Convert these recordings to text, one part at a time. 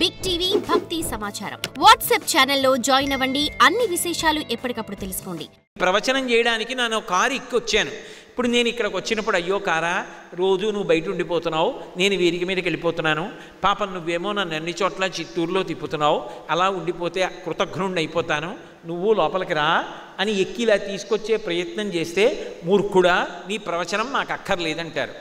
Big TV భక్తి సమాచారం WhatsApp ఛానల్లో జాయిన్ అవ్వండి. అన్ని విశేషాలు ఎప్పటికప్పుడు తెలుసుకోండి. ప్రవచనం చేయడానికి నేను కారు ఎక్కొచ్చాను. ఇప్పుడు నేను ఇక్కడికి వచ్చినప్పుడు, అయ్యో కారా, రోజు నువ్వు బయట ఉండిపోతున్నావు, నేను వీరికి మీదకి వెళ్ళిపోతున్నాను, పాపం నువ్వేమో నన్ను అన్ని చోట్ల చిత్తూరులో తిప్పుతున్నావు, అలా ఉండిపోతే కృతజ్ఞుడిని అయిపోతాను, నువ్వు లోపలికి రా అని ఎక్కిలా తీసుకొచ్చే ప్రయత్నం చేస్తే, మూర్ఖుడా, నీ ప్రవచనం మాకు అక్కర్లేదంటారు.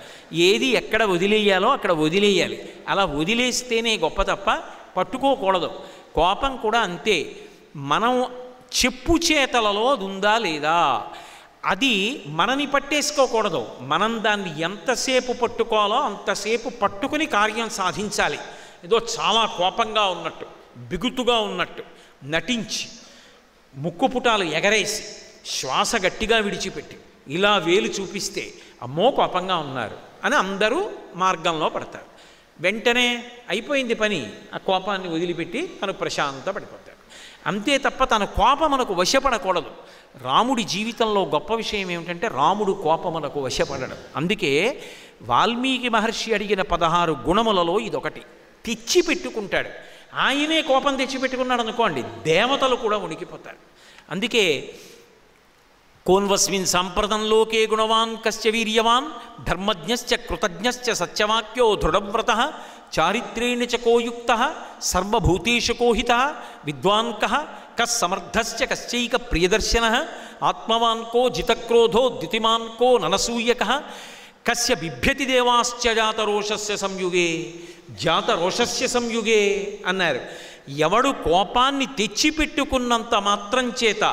ఏది ఎక్కడ వదిలేయాలో అక్కడ వదిలేయాలి. అలా వదిలేస్తేనే గొప్ప తప్ప పట్టుకోకూడదు. కోపం కూడా అంతే. మనం చెప్పు చేతలలో అది ఉందా లేదా, అది మనని పట్టేసుకోకూడదు. మనం దాన్ని ఎంతసేపు పట్టుకోవాలో అంతసేపు పట్టుకుని కార్యం సాధించాలి. ఏదో చాలా కోపంగా ఉన్నట్టు, బిగుతుగా ఉన్నట్టు నటించి, ముక్కుపుటాలు ఎగరేసి, శ్వాస గట్టిగా విడిచిపెట్టి ఇలా వేలు చూపిస్తే అమ్మో కోపంగా ఉన్నారు అని అందరూ మార్గంలో పడతారు. వెంటనే అయిపోయింది పని, ఆ కోపాన్ని వదిలిపెట్టి తను ప్రశాంత పడిపోతాడు. అంతే తప్ప తన కోపమునకు వశపడకూడదు. రాముడి జీవితంలో గొప్ప విషయం ఏమిటంటే రాముడు కోపమునకు వశపడడం. అందుకే వాల్మీకి మహర్షి అడిగిన 16 గుణములలో ఇదొకటి. తెచ్చిపెట్టుకుంటాడు. ఆయనే కోపం తెచ్చిపెట్టుకున్నాడు అనుకోండి, దేవతలు కూడా ఉనికిపోతారు. అందుకే కోన్వస్మిన్ సాంప్రదంలోకే గుణవాన్ కశ్చ వీర్యవాన్ ధర్మజ్ఞశ్చ కృతజ్ఞశ్చ సత్యవాక్యో దృఢవ్రతః చారిత్రేణ చ కోయుక్త సర్వభూతేషు కోహిత విద్వాన్ కః కస్సమర్థశ్చ కశ్చైక ప్రియదర్శనః ఆత్మవాన్ కో జితక్రోధో ద్యుతిమాన్ కో ననసూయకః కస్య బిభ్యతి దేవాశ్చ జాతరోషస్య సంయుగే జాతరోషస్య సంయుగే అన్నారు. ఎవడు కోపాన్ని తెచ్చిపెట్టుకున్నంత మాత్రం చేత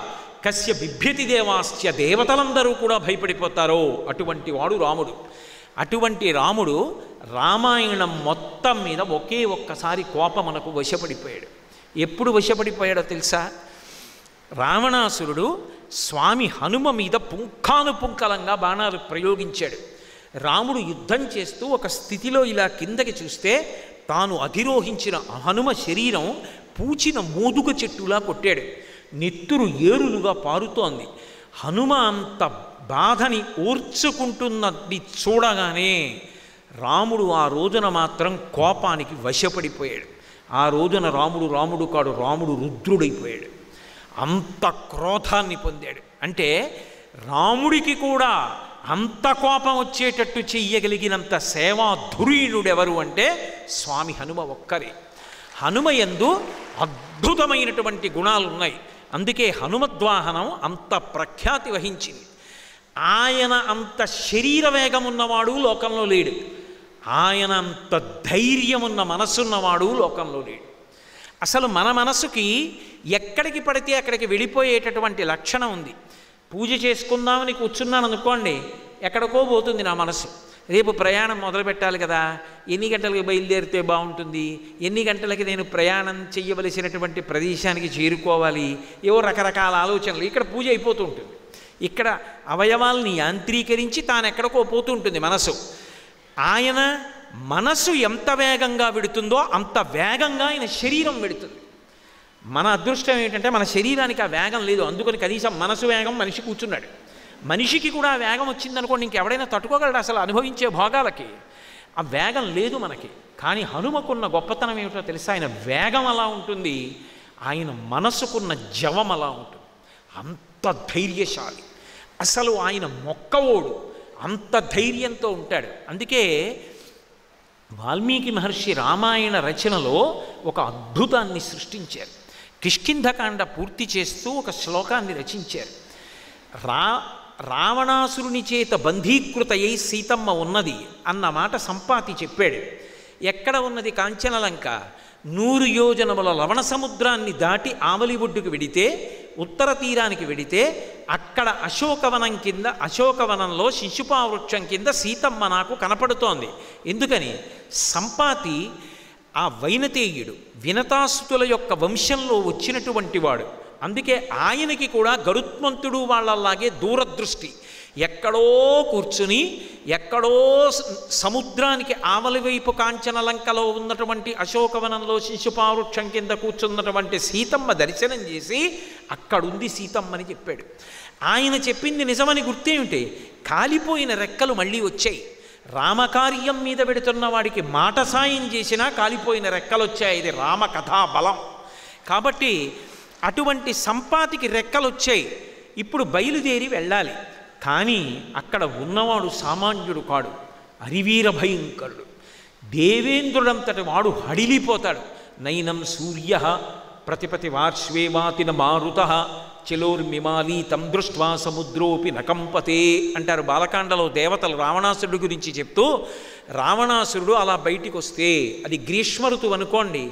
కస్య బిభ్యతి దేవాశ్చ దేవతలందరూ కూడా భయపడిపోతారో అటువంటి వాడు రాముడు. అటువంటి రాముడు రామాయణం మొత్తం మీద ఒకే ఒక్కసారి కోపమునకు వశపడిపోయాడు. ఎప్పుడు వశపడిపోయాడో తెలుసా? రావణాసురుడు స్వామి హనుమ మీద పుంఖానుపుంఖలంగా బాణాలు ప్రయోగించాడు. రాముడు యుద్ధం చేస్తూ ఒక స్థితిలో ఇలా కిందకి చూస్తే తాను అధిరోహించిన హనుమ శరీరం పూచిన మోదుగ చెట్టులా కొట్టాడు. నెత్తురు ఏరులుగా పారుతోంది. హనుమ అంత బాధని ఓర్చుకుంటున్నది చూడగానే రాముడు ఆ రోజున మాత్రం కోపానికి వశపడిపోయాడు. ఆ రోజున రాముడు కాడు, రాముడు రుద్రుడైపోయాడు. అంత క్రోధాన్ని పొందాడు. అంటే రాముడికి కూడా అంత కోపం వచ్చేటట్టు చెయ్యగలిగినంత సేవాధురీణుడెవరు అంటే స్వామి హనుమ ఒక్కరే. హనుమ యందు అద్భుతమైనటువంటి గుణాలు ఉన్నాయి. అందుకే హనుమద్వాహనం అంత ప్రఖ్యాతి వహించింది. ఆయన అంత శరీర వేగం ఉన్నవాడు లోకంలో లేడు. ఆయన అంత ధైర్యం ఉన్న మనస్సున్నవాడు లోకంలో లేడు. అసలు మన మనసుకి ఎక్కడికి పడితే అక్కడికి వెళ్ళిపోయేటటువంటి లక్షణం ఉంది. పూజ చేసుకుందామని కూర్చున్నాను అనుకోండి, ఎక్కడికో పోతుంది నా మనసు. రేపు ప్రయాణం మొదలు పెట్టాలి కదా, ఎన్ని గంటలకి బయలుదేరితే బాగుంటుంది, ఎన్ని గంటలకి నేను ప్రయాణం చేయవలసినటువంటి ప్రదేశానికి చేరుకోవాలి, ఏవో రకరకాల ఆలోచనలు. ఇక్కడ పూజ అయిపోతూ ఉంటుంది. ఇక్కడ అవయవాల్ని యాంత్రీకరించి తాను ఎక్కడికో పోతూ ఉంటుంది మనసు. ఆయన మనసు ఎంత వేగంగా వెడుతుందో అంత వేగంగా ఆయన శరీరం వెడుతుంది. మన అదృష్టం ఏంటంటే మన శరీరానికి ఆ వేగం లేదు. అందుకని కనీసం మనసు వేగం మనిషి కూర్చున్నాడు. మనిషికి కూడా ఆ వేగం వచ్చిందనుకోండి, ఇంకెవడైనా తట్టుకోగలడు అసలు అనుభవించే భోగాలకి? ఆ వేగం లేదు మనకి. కానీ హనుమకున్న గొప్పతనం ఏమిటో తెలుసా? ఆయన వేగం అలా ఉంటుంది, ఆయన మనసుకున్న జవం అలా ఉంటుంది. అంత ధైర్యశాలి. అసలు ఆయన మొక్కవోడు, అంత ధైర్యంతో ఉంటాడు. అందుకే వాల్మీకి మహర్షి రామాయణ రచనలో ఒక అద్భుతాన్ని సృష్టించారు. కిష్కింధకాండ పూర్తి చేస్తూ ఒక శ్లోకాన్ని రచించారు. రావణాసురుని చేత బంధీకృతయ్యి సీతమ్మ ఉన్నది అన్న మాట సంపాతి చెప్పాడు. ఎక్కడ ఉన్నది కాంచనలంక? 100 యోజనముల లవణ సముద్రాన్ని దాటి ఆవలి ఒడ్డుకు వెడితే, ఉత్తర తీరానికి వెడితే అక్కడ అశోకవనం కింద, అశోకవనంలో శిశుపావృక్షం కింద సీతమ్మ నాకు కనపడుతోంది. ఎందుకని? సంపాతి ఆ వైనతేయుడు వినతాసుతుల యొక్క వంశంలో వచ్చినటువంటి వాడు. అందుకే ఆయనకి కూడా గరుత్మంతుడు వాళ్ళలాగే దూరదృష్టి. ఎక్కడో కూర్చుని ఎక్కడో సముద్రానికి ఆవలి వైపు కాంచనలంకలో ఉన్నటువంటి అశోకవనంలో శిశుపావృక్షం కింద కూర్చున్నటువంటి సీతమ్మ దర్శనం చేసి అక్కడుంది సీతమ్మని చెప్పాడు. ఆయన చెప్పింది నిజమని గుర్తేమిటి? కాలిపోయిన రెక్కలు మళ్ళీ వచ్చాయి. రామకార్యం మీద పెడుతున్న వాడికి మాట సాయం చేసినా కాలిపోయిన రెక్కలొచ్చాయి. ఇది రామకథా బలం. కాబట్టి అటువంటి సంపాతికి రెక్కలొచ్చాయి. ఇప్పుడు బయలుదేరి వెళ్ళాలి. కానీ అక్కడ ఉన్నవాడు సామాన్యుడు కాడు, అరివీర భయంకరుడు. దేవేంద్రుడంతటి వాడు హడిలిపోతాడు. నైనం సూర్య ప్రతిపతి వార్ష్వేవాతిన మారుత చలోర్మిమాలి తం దృష్ట్వా సముద్రోపి నకంపతే అంటారు బాలకాండలో దేవతలు రావణాసురుడి గురించి చెప్తూ. రావణాసురుడు అలా బయటికి వస్తే, అది గ్రీష్మ ఋతువు అనుకోండి,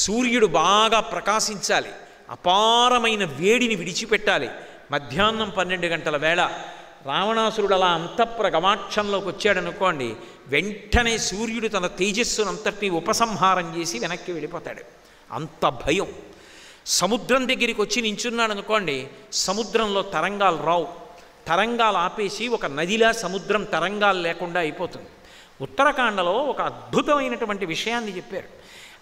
సూర్యుడు బాగా ప్రకాశించాలి, అపారమైన వేడిని విడిచిపెట్టాలి. మధ్యాహ్నం 12 గంటల వేళ రావణాసురుడు అలా అంతఃపుర గవాక్షంలోకి వచ్చాడనుకోండి, వెంటనే సూర్యుడు తన తేజస్సునంతటినీ ఉపసంహారం చేసి వెనక్కి వెళ్ళిపోతాడు. అంత భయం. సముద్రం దగ్గరికి వచ్చి నించున్నాడు అనుకోండి, సముద్రంలో తరంగాలు రావు. తరంగాలు ఆపేసి ఒక నదిలా సముద్రం తరంగాలు లేకుండా అయిపోతుంది. ఉత్తరాఖండలో ఒక అద్భుతమైనటువంటి విషయాన్ని చెప్పారు.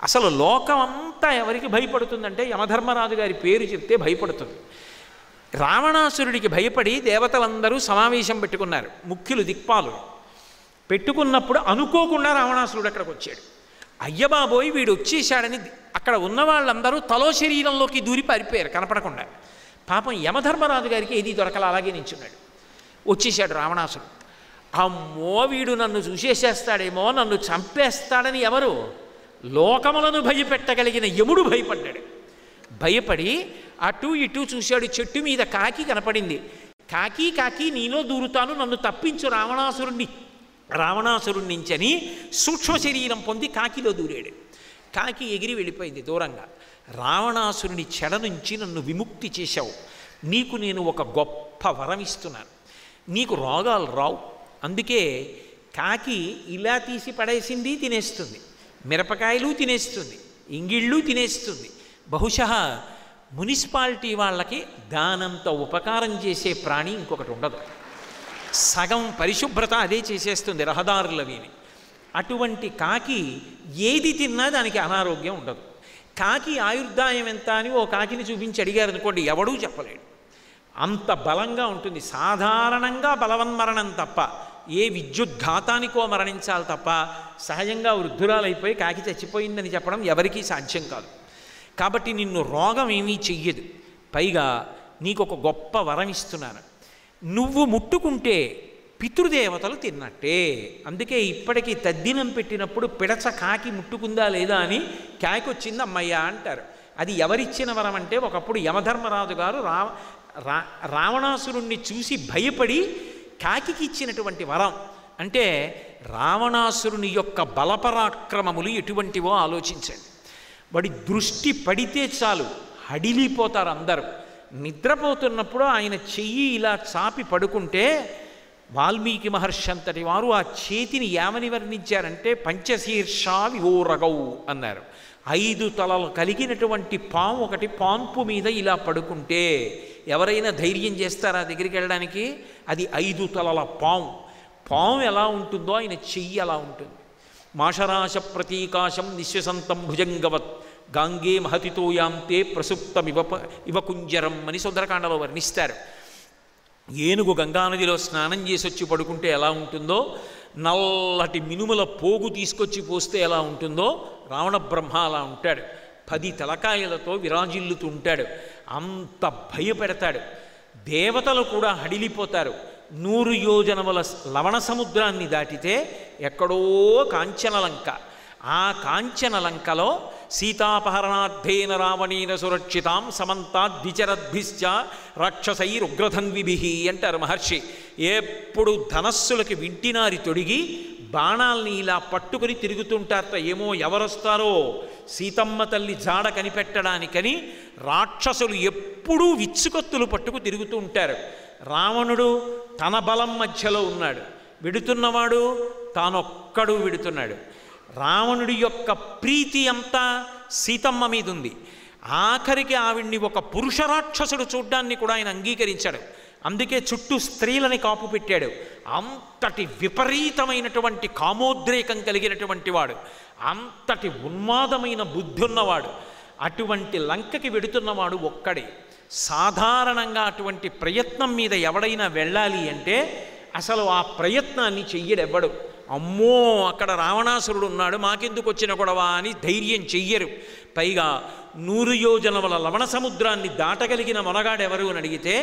అసలు లోకం అంతా ఎవరికి భయపడుతుందంటే యమధర్మరాజు గారి పేరు చెప్తే భయపడుతుంది. రావణాసురుడికి భయపడి దేవతలందరూ సమావేశం పెట్టుకున్నారు. ముఖ్యులు దిక్పాలు పెట్టుకున్నప్పుడు అనుకోకుండా రావణాసురుడు అక్కడికి వచ్చాడు. అయ్యబాబోయ్ వీడు వచ్చేసాడని అక్కడ ఉన్న వాళ్ళందరూ తలో శరీరంలోకి దూరి పారిపోయారు కనపడకుండా. పాపం యమధర్మరాజు గారికి ఏది దొరకల, అలాగే నించున్నాడు. వచ్చేసాడు రావణాసురుడు. అమ్మో వీడు నన్ను చూసేసేస్తాడేమో, నన్ను చంపేస్తాడని ఎవరు? లోకములను భయపెట్టగలిగిన యముడు భయపడ్డాడు. భయపడి అటు ఇటు చూశాడు. చెట్టు మీద కాకి కనపడింది. కాకి కాకి నీలో దూరుతాను, నన్ను తప్పించు రావణాసురుడి నుంచని సూక్ష్మ శరీరం పొంది కాకిలో దూరాడు. కాకి ఎగిరి వెళ్ళిపోయింది దూరంగా. రావణాసురుని చెడ నుంచి నన్ను విముక్తి చేశావు, నీకు నేను ఒక గొప్ప వరం ఇస్తున్నాను, నీకు రోగాలు రావు. అందుకే కాకి ఇలా తీసి పడేసింది తినేస్తుంది, మిరపకాయలు తినేస్తుంది, ఇంగిళ్ళు తినేస్తుంది. బహుశా మున్సిపాలిటీ వాళ్ళకి దానంత ఉపకారం చేసే ప్రాణి ఇంకొకటి ఉండదు. సగం పరిశుభ్రత అదే చేసేస్తుంది రహదారులవిని. అటువంటి కాకి ఏది తిన్నా దానికి అనారోగ్యం ఉండదు. కాకి ఆయుర్దాయం ఎంత అని ఓ కాకిని చూపించి అడిగారు అనుకోండి, ఎవడూ చెప్పలేడు. అంత బలంగా ఉంటుంది. సాధారణంగా బలవన్మరణం తప్ప, ఏ విద్యుద్ఘాతానికో మరణించాలి తప్ప సహజంగా వృద్ధురాలైపోయి కాకి చచ్చిపోయిందని చెప్పడం ఎవరికీ సాధ్యం కాదు. కాబట్టి నిన్ను రోగం ఏమీ చెయ్యదు. పైగా నీకు ఒక గొప్ప వరం ఇస్తున్నాను, నువ్వు ముట్టుకుంటే పితృదేవతలు తిన్నట్టే. అందుకే ఇప్పటికీ తద్దినం పెట్టినప్పుడు పిడచ కాకి ముట్టుకుందా లేదా అని కాకి వచ్చింది అమ్మయ్య అంటారు. అది ఎవరిచ్చిన వరం అంటే, ఒకప్పుడు యమధర్మరాజు గారు రావణాసురుణ్ణి చూసి భయపడి కాకి ఇచ్చినటువంటి వరం. అంటే రావణాసురుని యొక్క బలపరాక్రమములు ఎటువంటివో ఆలోచించండి. వాడి దృష్టి పడితే చాలు హడిలిపోతారు అందరూ. నిద్రపోతున్నప్పుడు ఆయన చెయ్యి ఇలా చాపి పడుకుంటే వాల్మీకి మహర్షి అంతటి వారు ఆ చేతిని ఏమని వర్ణించారంటే పంచశీర్షా వివోరగౌ అన్నారు. 5 తలలు కలిగినటువంటి పాము ఒకటి పాన్పు మీద ఇలా పడుకుంటే ఎవరైనా ధైర్యం చేస్తారా దగ్గరికి వెళ్ళడానికి? అది 5 తలల పాము. పాము ఎలా ఉంటుందో ఆయన చెయ్యి అలా ఉంటుంది. మాషరాశ ప్రతీకాశం నిశ్వసంతం భుజంగవత్ గాంగే మహతితో యాంతే ప్రసుప్తం ఇవకుంజరం అని సుందరకాండలో వర్ణిస్తారు. ఏనుగు గంగానదిలో స్నానం చేసి వచ్చి పడుకుంటే ఎలా ఉంటుందో, నల్లటి మినుముల పోగు తీసుకొచ్చి పోస్తే ఎలా ఉంటుందో రావణ బ్రహ్మ అలా ఉంటాడు. 10 తలకాయలతో విరాజిల్లుతూ ఉంటాడు. అంత భయపెడతాడు. దేవతలు కూడా హడిలిపోతారు. 100 యోజనముల లవణ సముద్రాన్ని దాటితే ఎక్కడో కాంచనలంక. ఆ కాంచనలంకలో సీతాపహరణార్థేన రావణేన సురక్షితాం సమంతాద్విచరద్భిశ్చ రాక్షసైరుగ్రధన్విభి అంటారు మహర్షి. ఎప్పుడు ధనస్సులకి వింటినారి తొడిగి బాణాల్ని ఇలా పట్టుకుని తిరుగుతుంటారట. ఏమో ఎవరొస్తారో సీతమ్మ తల్లి జాడ కనిపెట్టడానికని రాక్షసులు ఎప్పుడూ విచ్చుకత్తులు పట్టుకు తిరుగుతూ ఉంటారు. రావణుడు తన బలం మధ్యలో ఉన్నాడు, విడుతున్నవాడు తానొక్కడు విడుతున్నాడు. రావణుడి యొక్క ప్రీతి అంతా సీతమ్మ మీద ఉంది. ఆఖరికి ఆవిడ్ని ఒక పురుష రాక్షసుడు చూడ్డాన్ని కూడా ఆయన అంగీకరించాడు. అందుకే చుట్టూ స్త్రీలని కాపు పెట్టాడు. అంతటి విపరీతమైనటువంటి కామోద్రేకం కలిగినటువంటి వాడు, అంతటి ఉన్మాదమైన బుద్ధి ఉన్నవాడు. అటువంటి లంకకి వెడుతున్నవాడు ఒక్కడే. సాధారణంగా అటువంటి ప్రయత్నం మీద ఎవడైనా వెళ్ళాలి అంటే అసలు ఆ ప్రయత్నాన్ని చెయ్యడెవ్వడు. అమ్మో అక్కడ రావణాసురుడు ఉన్నాడు, మాకెందుకు వచ్చిన గొడవ అని ధైర్యం చెయ్యరు. పైగా 100 యోజనముల లవణ సముద్రాన్ని దాటగలిగిన మొనగాడెవరు అని అడిగితే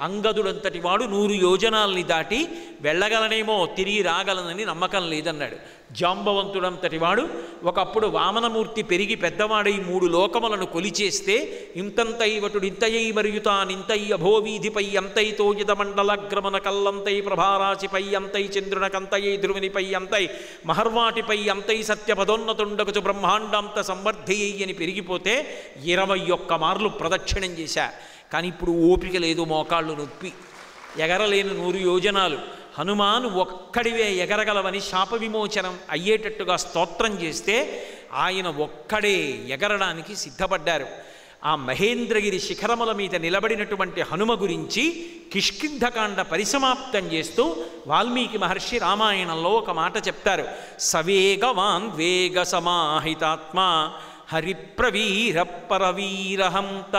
అంగదుడంతటి వాడు 100 యోజనాల్ని దాటి వెళ్ళగలనేమో, తిరిగి రాగలనని నమ్మకం లేదన్నాడు. జాంబవంతుడంతటి వాడు ఒకప్పుడు వామనమూర్తి పెరిగి పెద్దవాడై 3 లోకములను కొలిచేస్తే ఇంతంతై వటుడు ఇంతయై మరియుతానింతై అభోవీధిపై అంతైతో మండలగ్రమణ కల్లంతై ప్రభారాశిపై అంతై చంద్రునకంతయై ధ్రువునిపై అంతై మహర్వాటిపై అంతై సత్యపదోన్నతుండగుచు బ్రహ్మాండాంత సంవర్ధయ్యి అని పెరిగిపోతే 21 మార్లు ప్రదక్షిణం చేశా. కానీ ఇప్పుడు ఓపిక లేదు, మోకాళ్ళు నొప్పి, ఎగరలేని 100 యోజనాలు. హనుమాను ఒక్కడివే ఎగరగలవని శాప విమోచనం అయ్యేటట్టుగా స్తోత్రం చేస్తే ఆయన ఒక్కడే ఎగరడానికి సిద్ధపడ్డారు. ఆ మహేంద్రగిరి శిఖరముల మీద నిలబడినటువంటి హనుమ గురించి కిష్కింధకాండ పరిసమాప్తం చేస్తూ వాల్మీకి మహర్షి రామాయణంలో ఒక మాట చెప్తారు. సవేగవాన్ వేగ సమాహితాత్మ హరిప్రవీర పరవీరహంత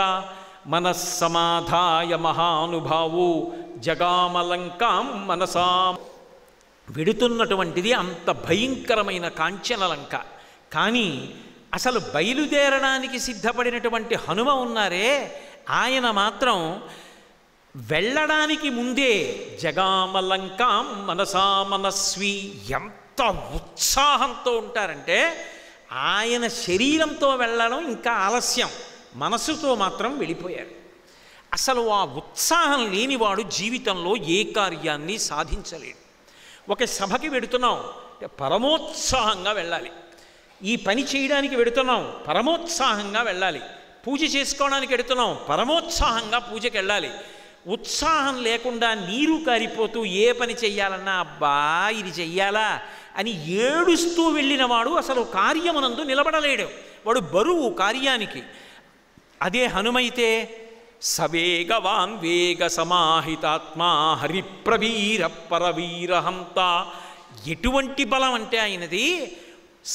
మనస్సమాధాయ మహానుభావు జగామలంకాం మనసా. వెడుతున్నటువంటిది అంత భయంకరమైన కాంచన లంక. కానీ అసలు బయలుదేరడానికి సిద్ధపడినటువంటి హనుమ ఉన్నారే, ఆయన మాత్రం వెళ్ళడానికి ముందే జగామలంకాం మనసా మనస్వి, ఎంత ఉత్సాహంతో ఉంటారంటే ఆయన శరీరంతో వెళ్ళడం ఇంకా ఆలస్యం, మనసుతో మాత్రం వెళ్ళిపోయారు. అసలు ఆ ఉత్సాహం లేనివాడు జీవితంలో ఏ కార్యాన్ని సాధించలేడు. ఒక సభకి వెడుతున్నాం, పరమోత్సాహంగా వెళ్ళాలి. ఈ పని చేయడానికి వెడుతున్నాం, పరమోత్సాహంగా వెళ్ళాలి. పూజ చేసుకోవడానికి వెడుతున్నాం, పరమోత్సాహంగా పూజకి వెళ్ళాలి. ఉత్సాహం లేకుండా నీరు కారిపోతూ ఏ పని చెయ్యాలన్నా అబ్బా ఇది చెయ్యాలా అని ఏడుస్తూ వెళ్ళిన వాడు అసలు కార్యమునందు నిలబడలేడు, వాడు బరువు కార్యానికి. అదే హనుమైతే సవేగవాన్ వేగ సమాహితాత్మా హరిప్రవీర పరవీరహంత. ఎటువంటి బలం అంటే ఆయనది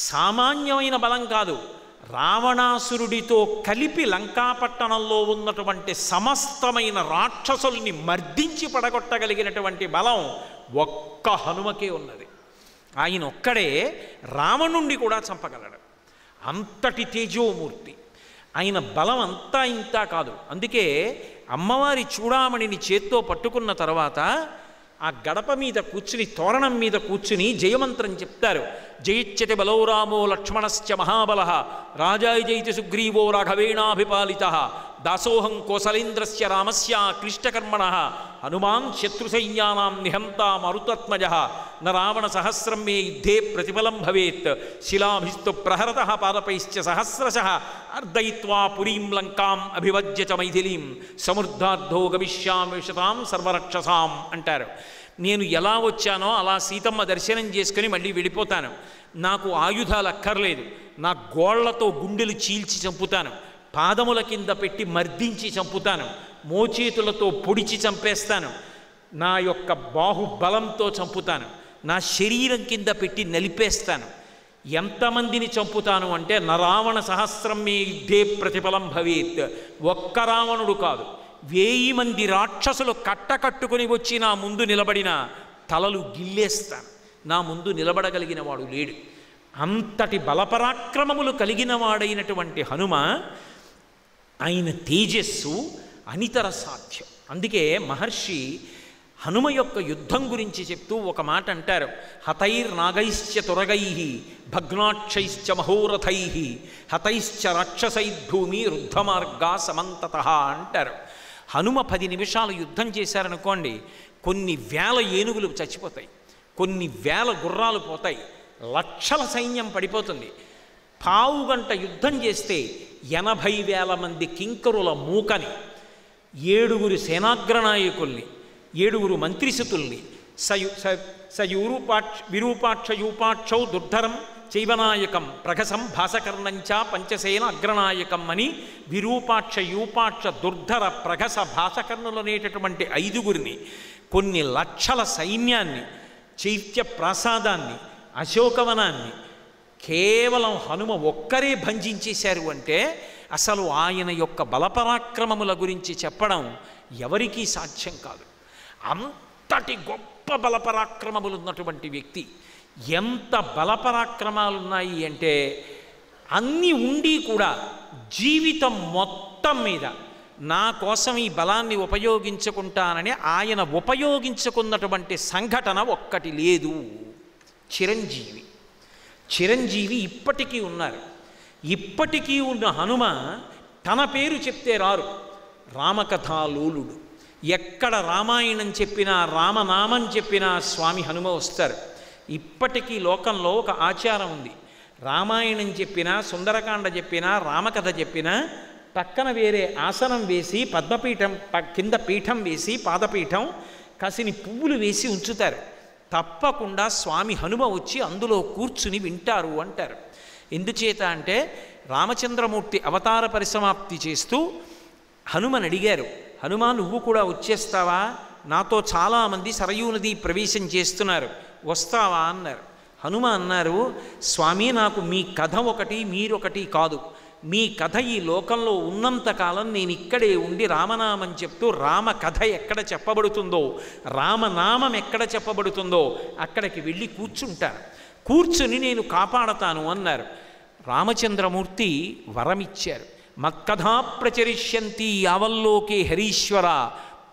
సామాన్యమైన బలం కాదు. రావణాసురుడితో కలిపి లంకాపట్టణంలో ఉన్నటువంటి సమస్తమైన రాక్షసుల్ని మర్దించి పడగొట్టగలిగినటువంటి బలం ఒక్క హనుమకే ఉన్నది. ఆయన ఒక్కడే రావణుణ్ణి కూడా చంపగలడు, అంతటి తేజోమూర్తి. ఆయన బలం అంతా ఇంతా కాదు. అందుకే అమ్మవారి చూడామణిని చేత్తో పట్టుకున్న తర్వాత ఆ గడప మీద కూర్చుని, తోరణం మీద కూర్చుని జయమంత్రం చెప్తారు. జయిచ్యతి బలో రామో లక్ష్మణశ్చ మహాబల రాజాయ జయితి సుగ్రీవో రాఘవేణాభిపాలిత దాసోహం కోసలేంద్రస్య రామస్య క్లిష్టకర్మణ హనుమాన్ శత్రుసైన్యానాం నిహంతా మరుతత్మజ న రావణ సహస్రం మే యుద్ధే ప్రతిఫలం భవేత్ శిలాభిస్తు ప్రహరత పాదపైశ్చ సహస్రశః అర్దయిత్వా పురీం లంకాం అభివజ్య చ మైథిలీం సమృద్ధార్థో గమిష్యామి శతాం సర్వరక్షసాం అంటారు. నేను ఎలా వచ్చానో అలా సీతమ్మ దర్శనం చేసుకుని మళ్ళీ వెళ్ళిపోతాను. నాకు ఆయుధాలు అక్కర్లేదు, నా గోళ్లతో గుండెలు చీల్చి చంపుతాను, పాదముల కింద పెట్టి మర్దించి చంపుతాను, మోచేతులతో పొడిచి చంపేస్తాను, నా యొక్క బాహుబలంతో చంపుతాను, నా శరీరం కింద పెట్టి నలిపేస్తాను. ఎంతమందిని చంపుతాను అంటే నరావణ సహస్రం మే యుద్ధే ప్రతిఫలం భవేత్. ఒక్క రావణుడు కాదు, 1000 మంది రాక్షసులు కట్టకట్టుకుని వచ్చి నా ముందు నిలబడిన తలలు గిల్లేస్తాను. నా ముందు నిలబడగలిగిన వాడు లేడు. అంతటి బలపరాక్రమములు కలిగిన వాడైనటువంటి హనుమ, ఆయన తేజస్సు అనితర సాధ్యం. అందుకే మహర్షి హనుమ యొక్క యుద్ధం గురించి చెప్తూ ఒక మాట అంటారు. హతైర్నాగైశ్చ తురగై భగ్నాక్షైశ్చ మహోరథై హతైశ్చ రాక్షసైర్భూమి రుద్ధమార్గా సమంతత అంటారు. హనుమ 10 నిమిషాలు యుద్ధం చేశారనుకోండి, కొన్ని వేల ఏనుగులు చచ్చిపోతాయి, కొన్ని వేల గుర్రాలు పోతాయి, లక్షల సైన్యం పడిపోతుంది. పావుగంట యుద్ధం చేస్తే 80,000 మంది కింకరుల మూకని, 7 సేనాగ్రనాయకుల్ని, 7 మంత్రిసుతుల్ని విరూపాక్ష దుర్ధరం చైవనాయకం ప్రగసం భాసకర్ణంచ పంచసేన అగ్రనాయకం అని విరూపాక్ష యూపాక్ష దుర్ధర ప్రగస భాసకర్ణులనేటటువంటి 5 కొన్ని లక్షల సైన్యాన్ని, చైత్య ప్రాసాదాన్ని, అశోకవనాన్ని కేవలం హనుమ ఒక్కరే భంజించేశారు అంటే అసలు ఆయన యొక్క బలపరాక్రమముల గురించి చెప్పడం ఎవరికీ సాధ్యం కాదు. అంతటి గొప్ప బలపరాక్రమములు ఉన్నటువంటి వ్యక్తి. ఎంత బలపరాక్రమాలున్నాయి అంటే అన్నీ ఉండి కూడా జీవితం మొత్తం మీద నా కోసం ఈ బలాన్ని ఉపయోగించుకుంటానని ఆయన ఉపయోగించుకున్నటువంటి సంఘటన ఒక్కటి లేదు. చిరంజీవి. చిరంజీవి ఇప్పటికీ ఉన్నారు. ఇప్పటికీ ఉన్న హనుమ తన పేరు చెప్తే రారు. రామకథాలోలుడు. ఎక్కడ రామాయణం చెప్పినా రామనామం చెప్పినా స్వామి హనుమ వస్తారు. ఇప్పటికీ లోకంలో ఒక ఆచారం ఉంది. రామాయణం చెప్పినా సుందరకాండ చెప్పినా రామకథ చెప్పినా పక్కన వేరే ఆసనం వేసి పద్మపీఠం కింద పీఠం వేసి పాదపీఠం కాసిని పువ్వులు వేసి ఉంచుతారు. తప్పకుండా స్వామి హనుమ వచ్చి అందులో కూర్చుని వింటారు అంటారు. ఎందుచేత అంటే రామచంద్రమూర్తి అవతార పరిసమాప్తి చేస్తూ హనుమని అడిగారు, హనుమ నువ్వు కూడా వచ్చేస్తావా? నాతో చాలామంది సరయూ నది ప్రవేశం చేస్తున్నారు, వస్తావా అన్నారు. హనుమ అన్నారు, స్వామి నాకు మీ కథ ఒకటి మీరొకటి కాదు. మీ కథ ఈ లోకంలో ఉన్నంతకాలం నేను ఇక్కడే ఉండి రామనామం చెప్తూ రామ కథ ఎక్కడ చెప్పబడుతుందో, రామనామం ఎక్కడ చెప్పబడుతుందో అక్కడికి వెళ్ళి కూర్చుంటాను, కూర్చుని నేను కాపాడతాను అన్నారు. రామచంద్రమూర్తి వరమిచ్చారు. మత్కథా ప్రచరిష్యంతి యావల్లోకే హరీశ్వర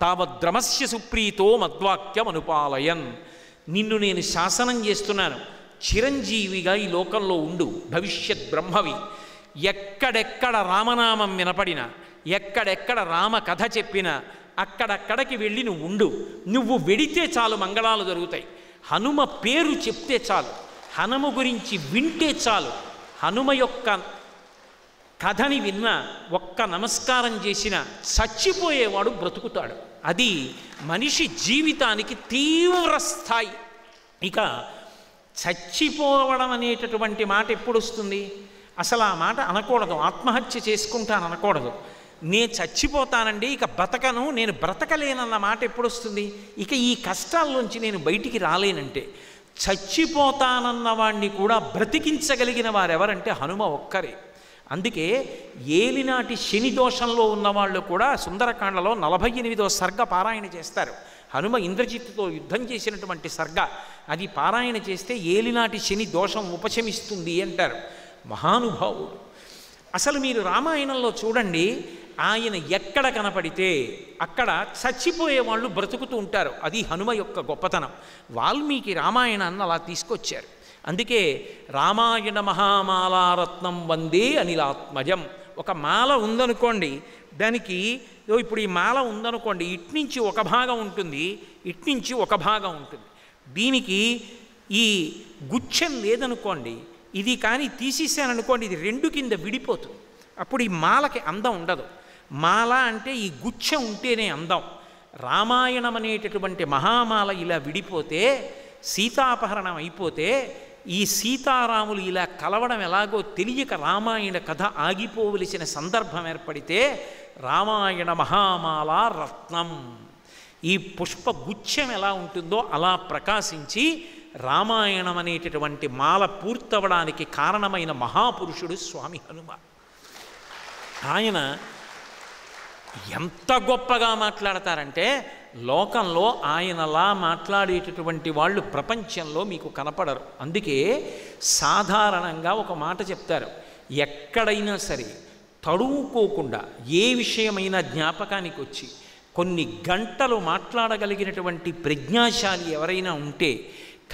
తావద్రమస్య సుప్రీతో మద్వాక్యం అనుపాలయన్. నిన్ను నేను శాసనం చేస్తున్నాను, చిరంజీవిగా ఈ లోకంలో ఉండు, భవిష్యత్ బ్రహ్మవి. ఎక్కడెక్కడ రామనామం వినపడినా, ఎక్కడెక్కడ రామ కథ చెప్పినా అక్కడక్కడికి వెళ్ళి నువ్వు ఉండు. నువ్వు వెడితే చాలు మంగళాలు జరుగుతాయి. హనుమ పేరు చెప్తే చాలు, హనుమ గురించి వింటే చాలు, హనుమ యొక్క కథని విన్నా ఒక్క నమస్కారం చేసినా చచ్చిపోయేవాడు బ్రతుకుతాడు. అది మనిషి జీవితానికి తీవ్ర స్థాయి. ఇక చచ్చిపోవడం అనేటటువంటి మాట ఎప్పుడు వస్తుంది? అసలు ఆ మాట అనకూడదు. ఆత్మహత్య చేసుకుంటాను అనకూడదు. నేను చచ్చిపోతానండి, ఇక బ్రతకను, నేను బ్రతకలేనన్న మాట ఎప్పుడు వస్తుంది? ఇక ఈ కష్టాల్లోంచి నేను బయటికి రాలేనంటే. చచ్చిపోతానన్న వాడిని కూడా బ్రతికించగలిగిన వారెవరంటే హనుమ ఒక్కరే. అందుకే ఏలినాటి శని దోషంలో ఉన్నవాళ్ళు కూడా సుందరకాండలో 48వ సర్గ పారాయణ చేస్తారు. హనుమ ఇంద్రజిత్తుతో యుద్ధం చేసినటువంటి సర్గ అది పారాయణ చేస్తే ఏలినాటి శని దోషం ఉపశమిస్తుంది అంటారు. మహానుభావుడు. అసలు మీరు రామాయణంలో చూడండి, ఆయన ఎక్కడ కనపడితే అక్కడ చచ్చిపోయే వాళ్ళు బ్రతుకుతూ ఉంటారు. అది హనుమ యొక్క గొప్పతనం. వాల్మీకి రామాయణాన్ని అలా తీసుకొచ్చారు. అందుకే రామాయణ మహామాలారత్నం వందే అనిలాత్మజం. ఒక మాల ఉందనుకోండి, దానికి ఇప్పుడు ఈ మాల ఉందనుకోండి, ఇట్నుంచి ఒక భాగం ఉంటుంది, ఇట్నుంచి ఒక భాగం ఉంటుంది. దీనికి ఈ గుచ్ఛం లేదనుకోండి, ఇది కానీ తీసేసాననుకోండి, ఇది రెండు కింద విడిపోతుంది. అప్పుడు ఈ మాలకి అందం ఉండదు. మాల అంటే ఈ గుచ్ఛం ఉంటేనే అందం. రామాయణం అనేటటువంటి మహామాల ఇలా విడిపోతే, సీతాపహరణం అయిపోతే, ఈ సీతారాములు ఇలా కలవడం ఎలాగో తెలియక రామాయణ కథ ఆగిపోవలసిన సందర్భం ఏర్పడితే రామాయణ మహామాల రత్నం, ఈ పుష్పగుచ్ఛం ఎలా ఉంటుందో అలా ప్రకాశించి రామాయణం అనేటటువంటి మాల పూర్తవడానికి కారణమైన మహాపురుషుడు స్వామి హనుమ. ఆయన ఎంత గొప్పగా మాట్లాడతారంటే లోకంలో ఆయనలా మాట్లాడేటటువంటి వాళ్ళు ప్రపంచంలో మీకు కనపడరు. అందుకే సాధారణంగా ఒక మాట చెప్తారు, ఎక్కడైనా సరే తడువుకోకుండా ఏ విషయమైనా జ్ఞాపకానికి వచ్చి కొన్ని గంటలు మాట్లాడగలిగినటువంటి ప్రజ్ఞాశాలి ఎవరైనా ఉంటే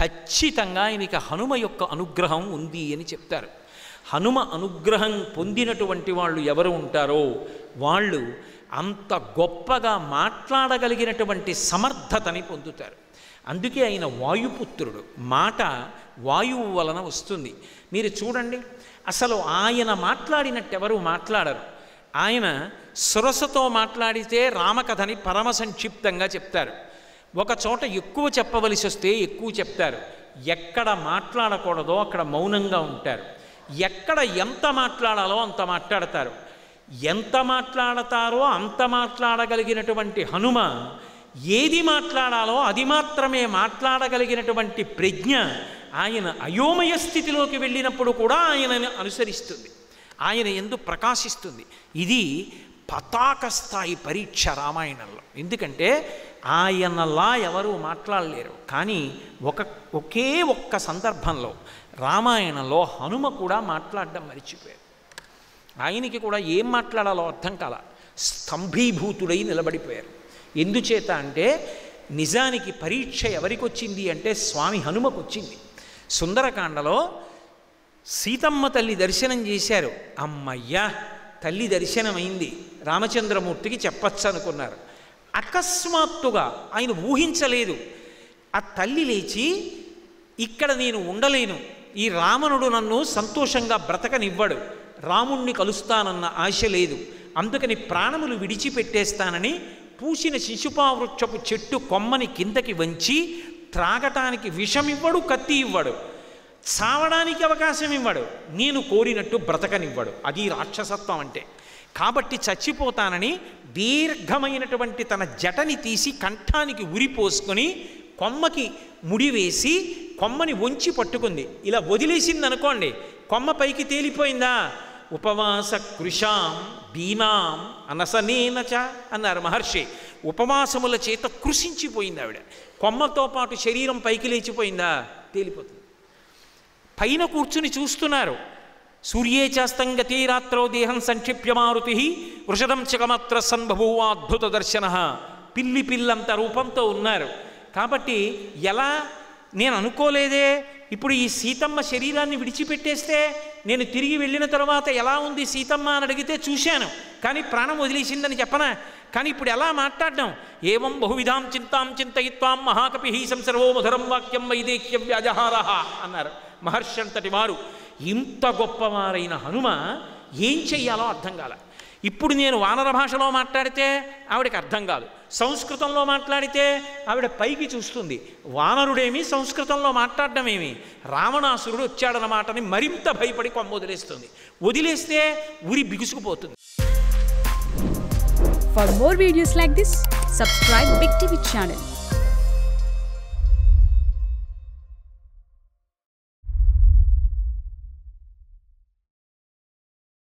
ఖచ్చితంగా ఆయనకి హనుమ యొక్క అనుగ్రహం ఉంది అని చెప్తారు. హనుమ అనుగ్రహం పొందినటువంటి వాళ్ళు ఎవరు ఉంటారో వాళ్ళు అంత గొప్పగా మాట్లాడగలిగినటువంటి సమర్థతని పొందుతారు. అందుకే ఆయన వాయుపుత్రుడు. మాట వాయువు వలన వస్తుంది. మీరు చూడండి, అసలు ఆయన మాట్లాడినట్టు ఎవరు మాట్లాడరు. ఆయన సురసతో మాట్లాడితే రామకథని పరమ సంక్షిప్తంగా చెప్తారు. ఒక చోట ఎక్కువ చెప్పవలసి వస్తే ఎక్కువ చెప్తారు. ఎక్కడ మాట్లాడకూడదో అక్కడ మౌనంగా ఉంటారు. ఎక్కడ ఎంత మాట్లాడాలో అంత మాట్లాడతారు. ఎంత మాట్లాడతారో అంత మాట్లాడగలిగినటువంటి హనుమ ఏది మాట్లాడాలో అది మాత్రమే మాట్లాడగలిగినటువంటి ప్రజ్ఞ ఆయన అయోమయ స్థితిలోకి వెళ్ళినప్పుడు కూడా ఆయనను అనుసరిస్తుంది, ఆయన యందు ప్రకాశిస్తుంది. ఇది పతాక స్థాయి పరీక్ష రామాయణంలో. ఎందుకంటే ఆయనలా ఎవరూ మాట్లాడలేరు. కానీ ఒకే ఒక్క సందర్భంలో రామాయణంలో హనుమ కూడా మాట్లాడడం మరిచిపోయారు. ఆయనకి కూడా ఏం మాట్లాడాలో అర్థం కాల, స్తంభీభూతుడై నిలబడిపోయారు. ఎందుచేత అంటే నిజానికి పరీక్ష ఎవరికి వచ్చింది అంటే స్వామి హనుమకు వచ్చింది. సుందరకాండలో సీతమ్మ తల్లి దర్శనం చేశారు. అమ్మయ్యా తల్లి దర్శనమైంది, రామచంద్రమూర్తికి చెప్పచ్చు అనుకున్నారు. అకస్మాత్తుగా ఆయన ఊహించలేదు, ఆ తల్లి లేచి ఇక్కడ నేను ఉండలేను, ఈ రావణుడు నన్ను సంతోషంగా బ్రతకనివ్వడు, రాముణ్ణి కలుస్తానన్న ఆశ లేదు, అందుకని ప్రాణములు విడిచిపెట్టేస్తానని పూసిన శిశుపావృక్షపు చెట్టు కొమ్మని కిందకి వంచి త్రాగటానికి విషం ఇవ్వడు, కత్తి ఇవ్వడు, చావడానికి అవకాశం ఇవ్వడు, నేను కోరినట్టు బ్రతకనివ్వడు. అది రాక్షసత్వం అంటే. కాబట్టి చచ్చిపోతానని దీర్ఘమైనటువంటి తన జటని తీసి కంఠానికి ఉరిపోసుకొని కొమ్మకి ముడివేసి కొమ్మని వంచి పట్టుకుంది. ఇలా వదిలేసింది అనుకోండి, కొమ్మ పైకి తేలిపోయిందా? ఉపవాస కృషాం దీనాం అనసనేనచ అన్నారు మహర్షి. ఉపవాసముల చేత కృషించిపోయింది ఆవిడ. కొమ్మతో పాటు శరీరం పైకి లేచిపోయిందా? తేలిపోతుంది. పైన కూర్చుని చూస్తున్నారు. సూర్యే చాస్తంగతే రాత్రో దేహం సంక్షిప్యమారుతి వృషదం చకమాత్ర సన్బభూవా అద్భుత దర్శన. పిల్లి పిల్లంత రూపంతో ఉన్నారు. కాబట్టి ఎలా నేను అనుకోలేదే, ఇప్పుడు ఈ సీతమ్మ శరీరాన్ని విడిచిపెట్టేస్తే నేను తిరిగి వెళ్ళిన తర్వాత ఎలా ఉంది సీతమ్మ అని అడిగితే చూశాను, కానీ ప్రాణం వదిలేసిందని చెప్పనా? కానీ ఇప్పుడు ఎలా మాట్లాడడం? ఏవం బహువిధాం చింతాం చింతయిత్వాం మహాకపి సంసర్వో మధురం వాక్యం వైదేహ్య వ్యాజహార అన్నారు మహర్షి అంతటి వారు. ఇంత గొప్పవారైన హనుమ ఏం చెయ్యాలో అర్థం కాల. ఇప్పుడు నేను వానర భాషలో మాట్లాడితే ఆవిడకి అర్థం కాదు, సంస్కృతంలో మాట్లాడితే ఆవిడ పైకి చూస్తుంది. వానరుడేమి సంస్కృతంలో మాట్లాడడమేమి? రావణాసురుడు వచ్చాడన్నమాటని మరింత భయపడి కొమ్మ వదిలేస్తుంది. వదిలేస్తే ఉరి బిగుసుకుపోతుంది. For more videos like this, subscribe Big TV channel.